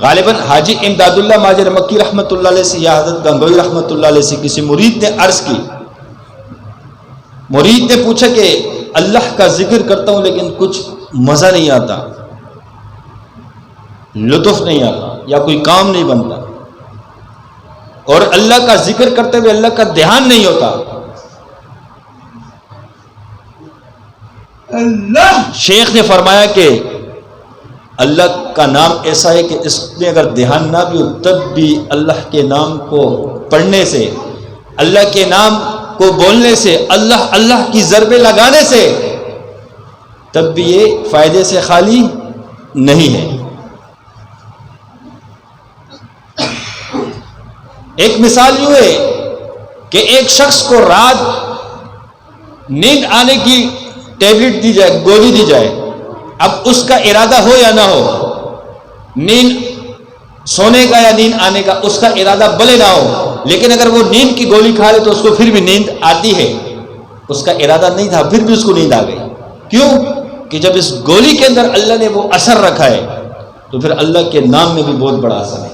غالباً حاجی امداد اللہ ماجر مکی رحمۃ اللہ علیہ سے یا حضرت گنگوئی رحمۃ اللہ علیہ سے کسی مرید نے عرض کی، مرید نے پوچھا کہ اللہ کا ذکر کرتا ہوں لیکن کچھ مزہ نہیں آتا، لطف نہیں آتا، یا کوئی کام نہیں بنتا، اور اللہ کا ذکر کرتے ہوئے اللہ کا دھیان نہیں ہوتا۔ شیخ نے فرمایا کہ اللہ کا نام ایسا ہے کہ اس میں اگر دھیان نہ بھی ہو تب بھی اللہ کے نام کو پڑھنے سے، اللہ کے نام کو بولنے سے، اللہ اللہ کی ضربیں لگانے سے، تب بھی یہ فائدے سے خالی نہیں ہے۔ ایک مثال یوں ہے کہ ایک شخص کو رات نیند آنے کی ٹیبلٹ دی جائے، گولی دی جائے، اب اس کا ارادہ ہو یا نہ ہو، نیند سونے کا یا نیند آنے کا، اس کا ارادہ بھلے نہ ہو، لیکن اگر وہ نیند کی گولی کھا لے تو اس کو پھر بھی نیند آتی ہے۔ اس کا ارادہ نہیں تھا پھر بھی اس کو نیند آ گئی، کیوں؟ کہ جب اس گولی کے اندر اللہ نے وہ اثر رکھا ہے تو پھر اللہ کے نام میں بھی بہت بڑا اثر ہے۔